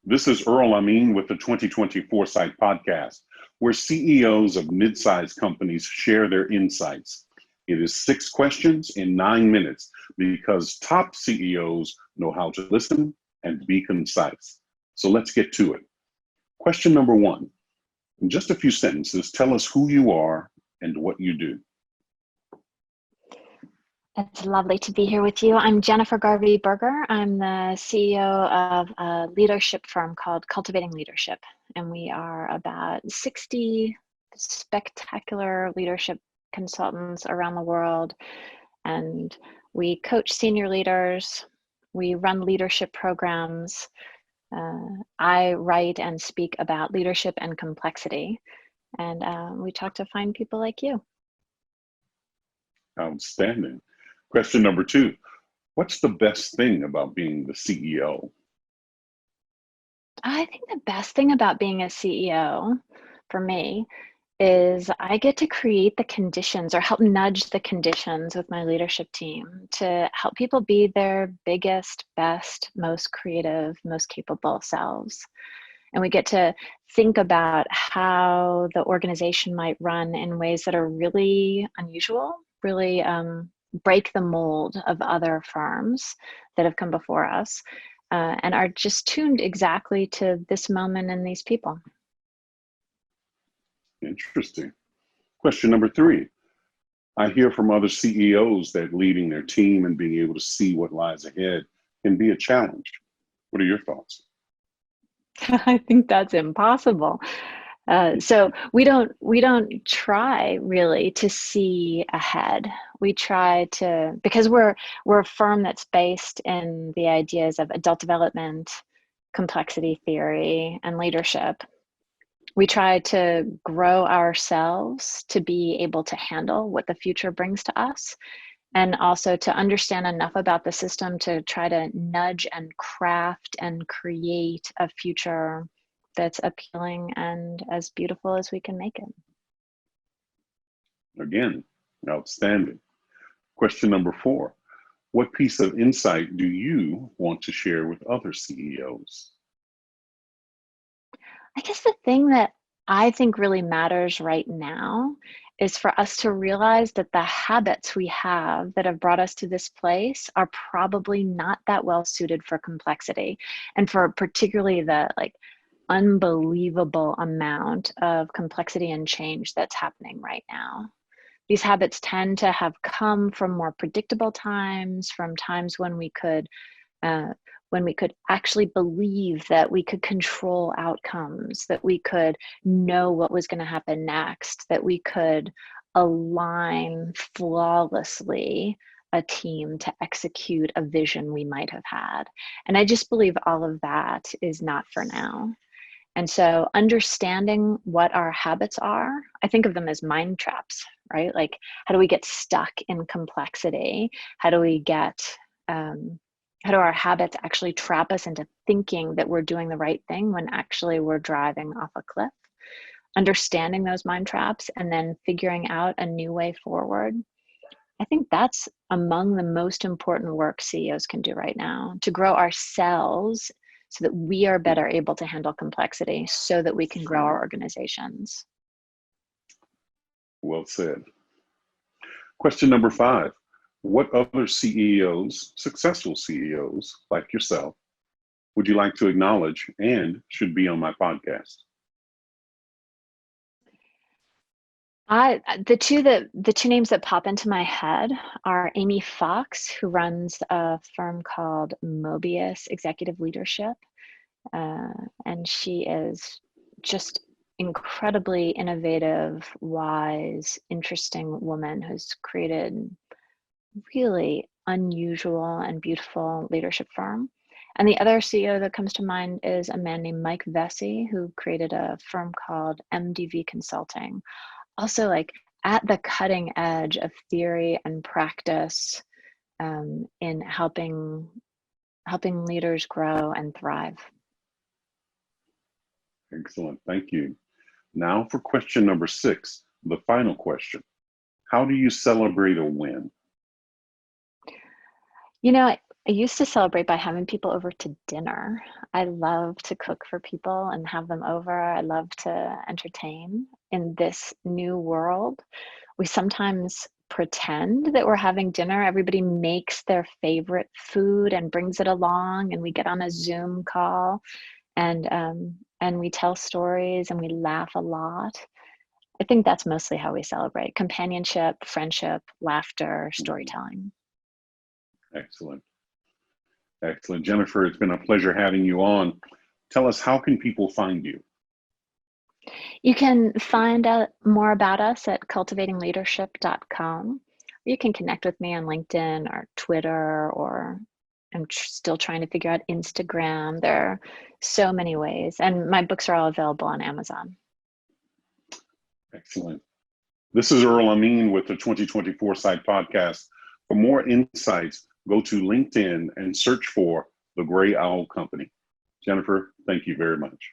This is Earl Amin with the 2020 Foresight Podcast, where CEOs of mid-sized companies share their insights. It is 6 questions in 9 minutes because top CEOs know how to listen and be concise. So let's get to it. Question number 1. In just a few sentences, tell us who you are and what you do. It's lovely to be here with you. I'm Jennifer Garvey Berger. I'm the CEO of a leadership firm called Cultivating Leadership, and we are about 60 spectacular leadership consultants around the world, and we coach senior leaders, we run leadership programs. I write and speak about leadership and complexity, and we talk to fine people like you. Outstanding. Question number 2. What's the best thing about being the CEO? I think the best thing about being a CEO for me is I get to create the conditions or help nudge the conditions with my leadership team to help people be their biggest, best, most creative, most capable selves. And we get to think about how the organization might run in ways that are really unusual, really break the mold of other firms that have come before us and are just tuned exactly to this moment and these people. Interesting. Question number 3. I hear from other CEOs that leading their team and being able to see what lies ahead can be a challenge. What are your thoughts? I think that's impossible. So we don't try really to see ahead. We try to, because we're a firm that's based in the ideas of adult development, complexity theory, and leadership. We try to grow ourselves to be able to handle what the future brings to us, and also to understand enough about the system to try to nudge and craft and create a future that's appealing and as beautiful as we can make it. Again, outstanding. Question number 4. What piece of insight do you want to share with other CEOs? I guess the thing that I think really matters right now is for us to realize that the habits we have that have brought us to this place are probably not that well suited for complexity, and for particularly the unbelievable amount of complexity and change that's happening right now. These habits tend to have come from more predictable times, from times when we could actually believe that we could control outcomes, that we could know what was going to happen next, that we could align flawlessly a team to execute a vision we might have had. And I just believe all of that is not for now. And so understanding what our habits are, I think of them as mind traps, right? Like, how do we get stuck in complexity? How do our habits actually trap us into thinking that we're doing the right thing when actually we're driving off a cliff? Understanding those mind traps and then figuring out a new way forward. I think that's among the most important work CEOs can do right now, to grow ourselves so that we are better able to handle complexity so that we can grow our organizations. Well said. Question number 5. What other CEOs, successful CEOs like yourself, would you like to acknowledge and should be on my podcast? The two names that pop into my head are Amy Fox, who runs a firm called Mobius Executive Leadership, and she is just incredibly innovative, wise, interesting woman who's created really unusual and beautiful leadership firm. And the other CEO that comes to mind is a man named Mike Vesey, who created a firm called MDV Consulting. Also, like, at the cutting edge of theory and practice in helping leaders grow and thrive. Excellent, thank you. Now for question number 6, the final question. How do you celebrate a win? You know, I used to celebrate by having people over to dinner. I love to cook for people and have them over. I love to entertain. In this new world, we sometimes pretend that we're having dinner. Everybody makes their favorite food and brings it along, and we get on a Zoom call, and we tell stories and we laugh a lot. I think that's mostly how we celebrate: companionship, friendship, laughter, storytelling. Excellent. Excellent. Jennifer, it's been a pleasure having you on. Tell us, how can people find you? You can find out more about us at cultivatingleadership.com. You can connect with me on LinkedIn or Twitter, or I'm still trying to figure out Instagram. There are so many ways, and my books are all available on Amazon. Excellent. This is Earl Amin with the 2024 Site Podcast. For more insights, go to LinkedIn and search for The Gray Owl Company. Jennifer, thank you very much.